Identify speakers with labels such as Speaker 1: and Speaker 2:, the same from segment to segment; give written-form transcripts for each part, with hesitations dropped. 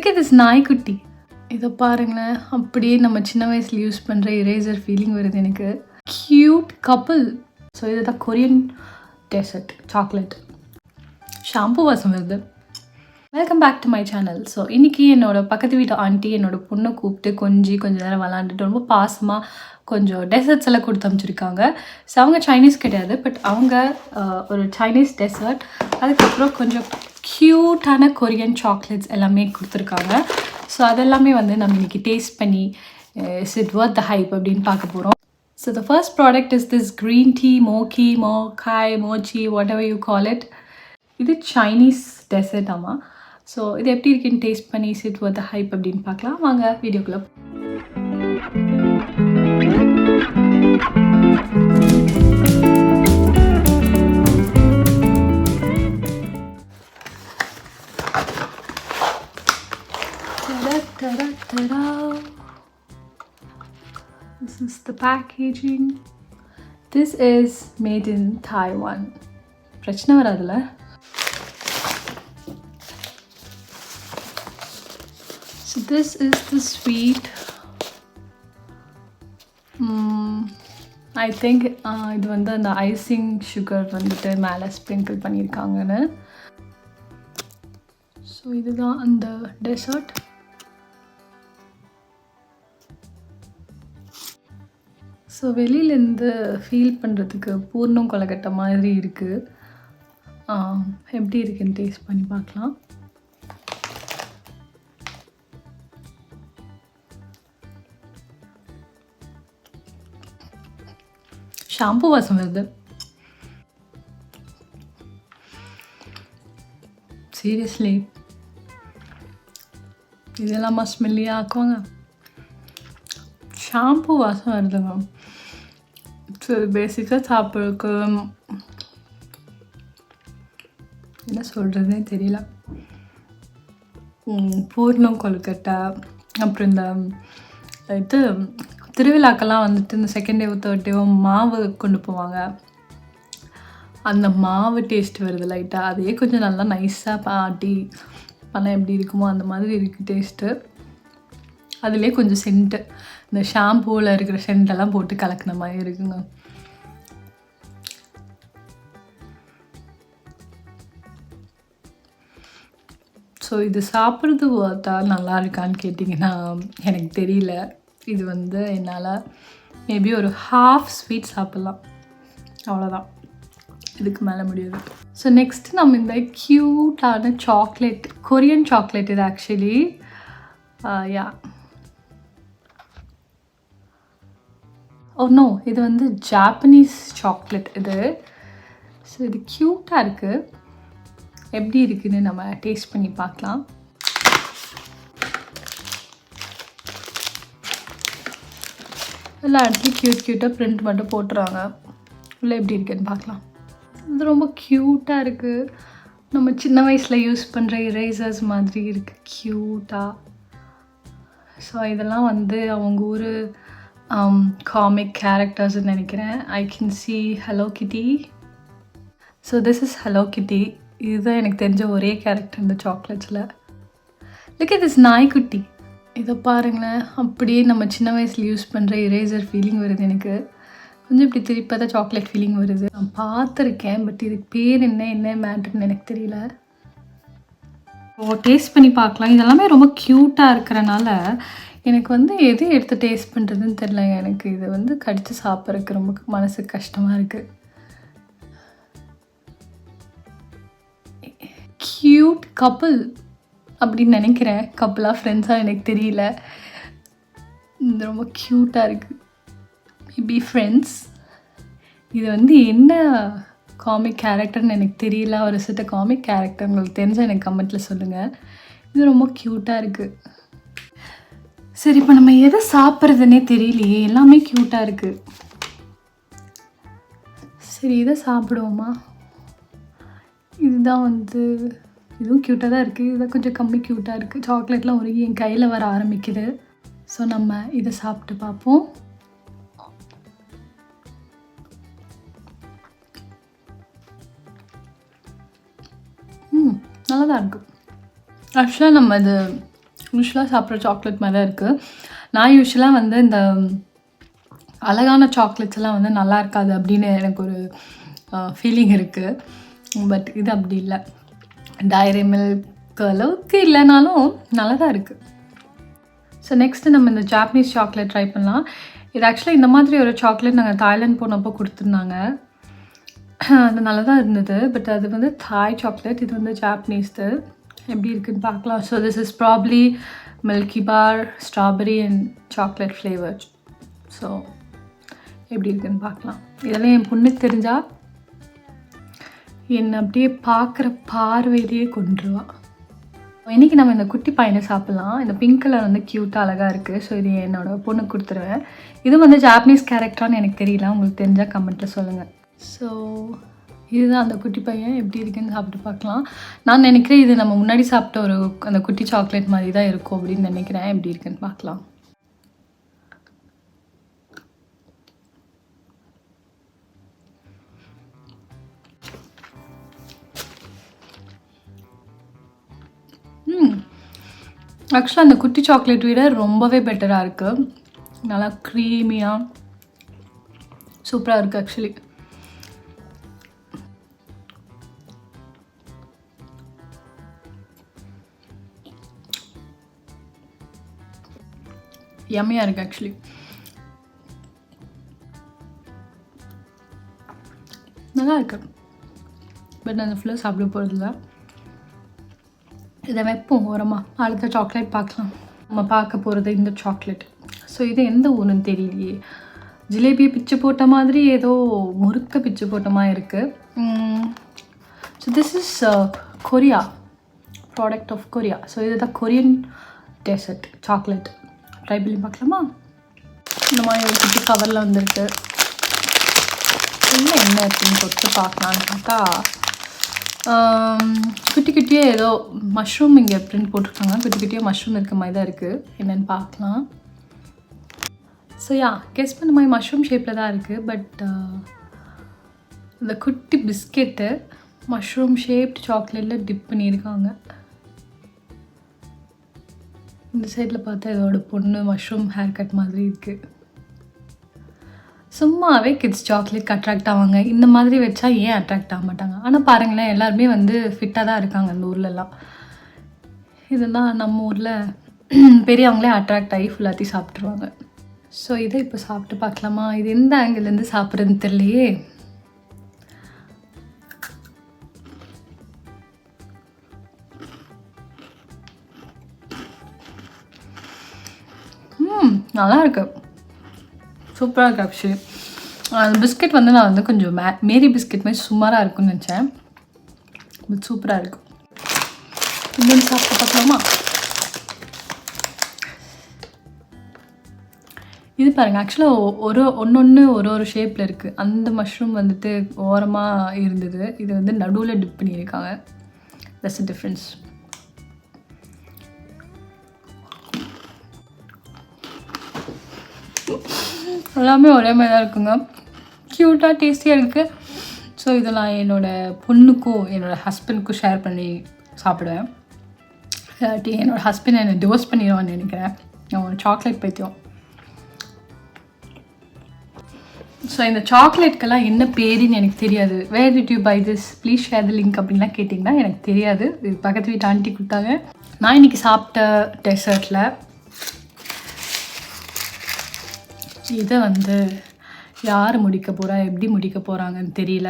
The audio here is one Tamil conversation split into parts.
Speaker 1: Look at this நாய்க்குட்டி. இதை பாருங்களேன், அப்படியே நம்ம சின்ன வயசில் யூஸ் பண்ணுற இரேசர் ஃபீலிங் வருது எனக்கு. Cute couple. ஸோ இதுதான் கொரியன் டெசர்ட் சாக்லேட். ஷாம்பு வாசம் வருது. Welcome back to my channel. So இன்றைக்கி என்னோடய பக்கத்து வீட்டு ஆண்டி என்னோடய பொண்ணை கூப்பிட்டு கொஞ்சம் நேரம் விளாண்டுட்டு ரொம்ப பாசமாக கொஞ்சம் டெசர்ட்ஸ் எல்லாம் கொடுத்து அனுப்பிச்சிருக்காங்க. ஸோ அவங்க சைனீஸ் கிடையாது, பட் அவங்க ஒரு சைனீஸ் டெசர்ட், அதுக்கப்புறம் கொஞ்சம் க்யூட்டான கொரியன் சாக்லேட்ஸ் எல்லாமே கொடுத்துருக்காங்க. ஸோ அதெல்லாமே வந்து நம்ம இன்றைக்கி டேஸ்ட் பண்ணி is it worth the hype அப்படின்னு பார்க்க போகிறோம். So the first product is this green tea மோக்காய் mochi whatever you call it. இது சைனீஸ் டெசர்ட் ஆமாம். ஸோ இது எப்படி இருக்குன்னு டேஸ்ட் பண்ணி is it worth the hype அப்படின்னு பார்க்கலாம். வாங்க வீடியோக்குள்ளே. This is the packaging. This is made in Taiwan. பிரச்சனை வராதுல்ல? So this is the sweet. I think இது வந்து அந்த ஐசிங் சுகர் வந்துட்டு மேலே ஸ்ப்ரிங்கிள் பண்ணியிருக்காங்கன்னு. ஸோ இதுதான் அந்த டெசர்ட். ஸோ வெளியிலேருந்து ஃபீல் பண்ணுறதுக்கு பூர்ணம் கொலக்கட்டை மாதிரி இருக்குது. எப்படி இருக்குன்னு டேஸ்ட் பண்ணி பார்க்கலாம். ஷாம்பு வாசம் வருது. சீரியஸ்லி இதெல்லாமா ஸ்மெல்லியாக ஆக்குவாங்க? ஷாம்பு வாசம் வருதுங்க. ஸோ பேசிக்காக சாப்பிட்றதுக்கு என்ன சொல்கிறதுனே தெரியல. பூர்ணம் கொழுக்கட்டை, அப்புறம் இந்த இது திருவிழாக்கெல்லாம் வந்துட்டு இந்த செகண்ட் டேவோ தேர்ட் டேவோ மாவு கொண்டு போவாங்க. அந்த மாவு டேஸ்ட் வருது லைட்டாக. அதே கொஞ்சம் நல்லா நைஸாக ஆட்டி பண்ணால் எப்படி இருக்குமோ அந்த மாதிரி இருக்குது டேஸ்ட்டு. அதுலேயே கொஞ்சம் சென்ட்டு, இந்த ஷாம்பூவில் இருக்கிற சென்ட்டெல்லாம் போட்டு கலக்கின மாதிரி இருக்குங்க. ஸோ இது சாப்பிட்றது பார்த்தா நல்லா இருக்கான்னு கேட்டிங்கன்னா எனக்கு தெரியல. இது வந்து என்னால் மேபி ஒரு ஹாஃப் ஸ்வீட் சாப்பிட்லாம், அவ்வளோதான். இதுக்கு மேலே முடியாது. ஸோ நெக்ஸ்ட்டு நம்ம இந்த க்யூட்டான சாக்லேட், கொரியன் சாக்லேட் இது ஆக்சுவலி. யா ஓ நோ, இது வந்து ஜாப்பனீஸ் சாக்லேட் இது. ஸோ இது க்யூட்டாக இருக்குது. எப்படி இருக்குதுன்னு நம்ம டேஸ்ட் பண்ணி பார்க்கலாம். எல்லா இடத்துலையும் க்யூட்டாக ப்ரிண்ட் மட்டும் போட்டுறாங்க. உள்ளே எப்படி இருக்குன்னு பார்க்கலாம். இது ரொம்ப க்யூட்டாக இருக்குது. நம்ம சின்ன வயசில் யூஸ் பண்ணுற இரேசர்ஸ் மாதிரி இருக்குது க்யூட்டாக. ஸோ இதெல்லாம் வந்து அவங்க ஊர் காமிக் கேரக்டர்ஸ்ன்னு நினைக்கிறேன். ஐ கேன் சி ஹலோ கிட்டி. ஸோ திஸ் இஸ் ஹலோ கிட்டி. இதுதான் எனக்கு தெரிஞ்ச ஒரே கேரக்டர் இந்த சாக்லேட்ஸில். லுக் அட் திஸ் நாய்க்குட்டி. இதை பாருங்களேன், அப்படியே நம்ம சின்ன வயசில் யூஸ் பண்ணுற இரேசர் ஃபீலிங் வருது எனக்கு. கொஞ்சம் இப்படி திருப்பி தான் சாக்லேட் ஃபீலிங் வருது. நான் பார்த்துருக்கேன், பட் இதுக்கு பேர் என்ன மேட்டர்னு எனக்கு தெரியல. ஓ டேஸ்ட் பண்ணி பார்க்கலாம். இதெல்லாமே ரொம்ப க்யூட்டாக இருக்கிறனால எனக்கு வந்து எது எடுத்து டேஸ்ட் பண்ணுறதுன்னு தெரியல. எனக்கு இது வந்து கடித்து சாப்பிட்றதுக்கு ரொம்ப மனசுக்கு கஷ்டமாக இருக்குது. க்யூட் கப்பிள் அப்படின்னு நினைக்கிறேன். கப்பிளாக ஃப்ரெண்ட்ஸாக எனக்கு தெரியல. இது ரொம்ப க்யூட்டாக இருக்குது. Maybe friends. இது வந்து என்ன காமிக் கேரக்டர்னு எனக்கு தெரியல. ஒரு சிட்ட காமிக் கேரக்டர் உங்களுக்கு தெரிஞ்சால் எனக்கு கமெண்ட்டில் சொல்லுங்கள். இது ரொம்ப க்யூட்டாக இருக்குது. சரி, இப்போ நம்ம எதை சாப்பிட்றதுனே தெரியலையே. எல்லாமே க்யூட்டாக இருக்குது. சரி, இதை சாப்பிடுவோமா? இதுதான் வந்து இதுவும் க்யூட்டாக தான் இருக்குது. இதுதான் கொஞ்சம் கம்மி க்யூட்டாக இருக்குது. சாக்லேட்லாம் உருகி என் கையில் வர ஆரம்பிக்குது. ஸோ நம்ம இதை சாப்பிட்டு பார்ப்போம். நல்லா தான் இருக்கும். ஆக்சுவலாக நம்ம இது யூஸ்வலாக சாப்பிட்ற சாக்லேட் மாதிரி தான் இருக்குது. நான் யூஸ்வலாக வந்து இந்த அழகான சாக்லேட்ஸ் எல்லாம் வந்து நல்லா இருக்காது அப்படின்னு எனக்கு ஒரு ஃபீலிங் இருக்குது. பட் இது அப்படி இல்லை. டைரி மில்க் அளவுக்கு இல்லைனாலும் நல்லா தான் இருக்குது. ஸோ நெக்ஸ்ட்டு நம்ம இந்த ஜாப்பனீஸ் சாக்லேட் ட்ரை பண்ணலாம். இது ஆக்சுவலாக இந்த மாதிரி ஒரு சாக்லேட் நாங்கள் தாய்லாந்து போனப்போ கொடுத்துருந்தாங்க. அது நல்லா தான் இருந்தது. பட் அது வந்து தாய் சாக்லேட், இது வந்து ஜாப்பனீஸ்து. எப்படி இருக்குதுன்னு பார்க்கலாம். So this is probably milky bar strawberry and chocolate flavour. So எப்படி இருக்குதுன்னு பார்க்கலாம். இதெல்லாம் என் பொண்ணுக்கு தெரிஞ்சால் என்னை அப்படியே பார்க்குற பார்வையிலேயே கொண்டுருவா. இன்றைக்கி நம்ம இந்த குட்டி பையனை சாப்பிட்லாம். இந்த பிங்க் கலர் வந்து க்யூட்டாக அழகாக இருக்குது. ஸோ இது என்னோடய பொண்ணுக்கு கொடுத்துருவேன். இது வந்து ஜாப்பனீஸ் கேரக்டரானு எனக்கு தெரியல, உங்களுக்கு தெரிஞ்சால் கமெண்ட்டில் சொல்லுங்கள். ஸோ இதுதான் அந்த குட்டி பையன். எப்படி இருக்குன்னு சாப்பிட்டு பார்க்கலாம். நான் நினைக்கிறேன் இது நம்ம முன்னாடி சாப்பிட்ட ஒரு அந்த குட்டி சாக்லேட் மாதிரி தான் இருக்கும் அப்படின்னு நினைக்கிறேன். எப்படி இருக்குன்னு பார்க்கலாம். ஆக்சுவலாக அந்த குட்டி சாக்லேட் விட ரொம்பவே பெட்டராக இருக்குது. நல்லா க்ரீமியாக சூப்பராக இருக்குது ஆக்சுவலி. யம்மியாக இருக்குது ஆக்சுவலி. நல்லா இருக்குது. பட் நான் ஃபுல்லாக சாப்பிட போகிறதில்ல. இதை வைப்போம் ஓரமாக. அடுத்த சாக்லேட் பார்க்கலாம். நம்ம பார்க்க போகிறது இந்த சாக்லேட். ஸோ இது எந்த ஊருன்னு தெரியலையே. ஜிலேபியை பிச்சு போட்ட மாதிரி ஏதோ முறுக்க பிச்சு போட்ட மாதிரி இருக்குது. So this is Korea, product of Korea. So இதுதான் கொரியன் டெசர்ட் சாக்லேட். ட்ரை பண்ணி பார்க்கலாமா? இந்த மாதிரி ஒரு குட்டி கவரில் வந்துருக்கு. இன்னும் என்ன இருக்குன்னு தொட்டு பார்க்கலான்னு பார்த்தா குட்டி குட்டியாக ஏதோ மஷ்ரூம் இங்கே பிரிண்ட் போட்டிருக்காங்க. குட்டி குட்டியாக மஷ்ரூம் இருக்க மாதிரி தான் இருக்குது. என்னென்னு பார்க்கலாம். ஸோ கெஸ் பண்ண மாதிரி மஷ்ரூம் ஷேப்பில் தான் இருக்குது. பட் இந்த குட்டி பிஸ்கெட்டு மஷ்ரூம் ஷேப்ட் சாக்லேட்டில் டிப் பண்ணியிருக்காங்க. இந்த சைடில் பார்த்தா இதோட பொண்ணு மஷ்ரூம் ஹேர் கட் மாதிரி இருக்குது. சும்மாவே கிட்ஸ் சாக்லேட் அட்ராக்ட் ஆவாங்க. இந்த மாதிரி வச்சா ஏன் அட்ராக்ட் ஆக மாட்டாங்க? ஆனால் பாருங்களேன், எல்லாருமே வந்து ஃபிட்டாக தான் இருக்காங்க இந்த ஊர்லலாம். இதெல்லாம் நம்ம ஊரில் பெரியவங்களே அட்ராக்ட் ஆகி ஃபுல்லாத்தையும் சாப்பிட்ருவாங்க. ஸோ இதை இப்போ சாப்பிட்டு பார்க்கலாமா? இது எந்த ஆங்கிள்லேருந்து சாப்பிட்றதுன்னு தெரியலையே. நல்லா இருக்கு. சூப்பராக இருக்குது ஆக்சுவலி. அந்த பிஸ்கெட் வந்து நான் வந்து கொஞ்சம் மேரி பிஸ்கெட் மாதிரி சுமாராக இருக்குன்னு நினச்சேன். பட் சூப்பராக இருக்கும். இன்னொன்று சாப்பிட்டு பார்க்கலாமா? இது பாருங்கள், ஆக்சுவலாக ஒன்று ஒரு ஷேப்பில் இருக்குது. அந்த மஷ்ரூம் வந்துட்டு ஓரமாக இருந்தது. இது வந்து நடுவில் டிப் பண்ணியிருக்காங்க. That's a difference. எல்லாமே ஒரே மாதிரி தான் இருக்குங்க. க்யூட்டாக டேஸ்டியாக இருக்குது. ஸோ இதை நான் என்னோடய பொண்ணுக்கும் என்னோடய ஹஸ்பண்டுக்கும் ஷேர் பண்ணி சாப்பிடுவேன். இல்லாட்டி என்னோடய ஹஸ்பண்ட் என்னை டிவோர்ஸ் பண்ணிடுவான்னு நினைக்கிறேன். நான் ஒரு சாக்லேட் பைத்தியம். ஸோ இந்த சாக்லேட்கெல்லாம் என்ன பேருன்னு எனக்கு தெரியாது. Where did you buy this, please share the link அப்படின்லாம் கேட்டிங்கன்னா எனக்கு தெரியாது. இது பக்கத்து வீட்டு ஆண்டி கொடுத்தாங்க. நான் இன்றைக்கி சாப்பிட்ட டெசர்ட்டில் இதை வந்து யார் முடிக்க போகிறா, எப்படி முடிக்க போகிறாங்கன்னு தெரியல.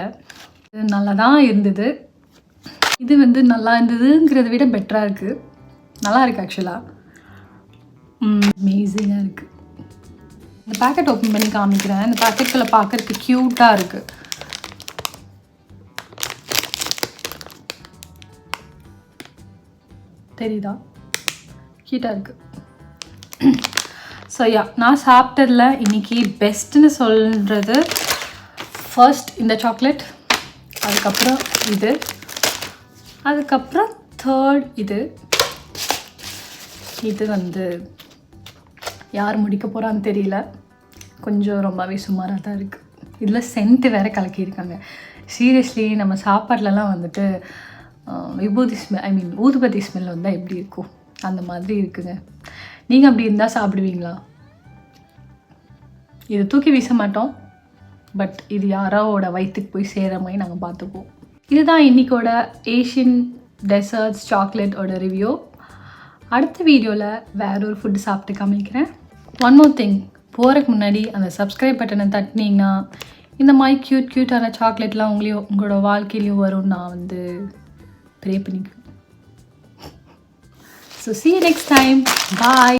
Speaker 1: இது நல்லா தான் இருந்தது. இது வந்து நல்லா இருந்ததுங்கிறத விட பெட்டராக இருக்குது. நல்லா இருக்குது ஆக்சுவலாக. அமேசிங்காக இருக்குது. இந்த பேக்கெட் ஓப்பன் பண்ணி காமிக்கிறேன். இந்த பேக்கெட்டுக்குள்ளே பார்க்குறதுக்கு க்யூட்டாக இருக்குது. தெரியுதா? க்யூட்டாக இருக்குது. ஸோ நான் சாப்பிட்டதில் இன்றைக்கி பெஸ்ட்டுன்னு சொல்கிறது ஃபர்ஸ்ட் இந்த சாக்லேட், அதுக்கப்புறம் இது, அதுக்கப்புறம் தேர்ட் இது வந்து யார் முடிக்க போகிறான்னு தெரியல. கொஞ்சம் ரொம்பவே சுமாராக தான் இருக்குது. இதில் சென்ட்டு வேறு கலக்கியிருக்காங்க. சீரியஸ்லி நம்ம சாப்பாட்லலாம் வந்துட்டு விபூதி ஸ்மெல், ஊதுபத்தி ஸ்மெல் வந்தால் எப்படி இருக்கும்? அந்த மாதிரி இருக்குங்க. நீங்கள் அப்படி இருந்தால் சாப்பிடுவீங்களா? இதை தூக்கி வீச மாட்டோம், பட் இது யாரோட வயிற்றுக்கு போய் சேர மாதிரி நாங்கள் பார்த்துப்போம். இதுதான் இன்றைக்கோட ஏஷியன் டெசர்ட்ஸ் சாக்லேட்டோட ரிவ்யூ. அடுத்த வீடியோவில் வேற ஒரு ஃபுட்டு சாப்பிட்டு காமிக்கிறேன். ஒன் மோர் திங், போகிறதுக்கு முன்னாடி அந்த சப்ஸ்கிரைப் பட்டனை தட்டினீங்கன்னா இந்த மாதிரி க்யூட்டான சாக்லேட்லாம் உங்களோட வாழ்க்கையிலையும் வரும். நான் வந்து ப்ரே பண்ணிக்குவேன். So see you next time. Bye.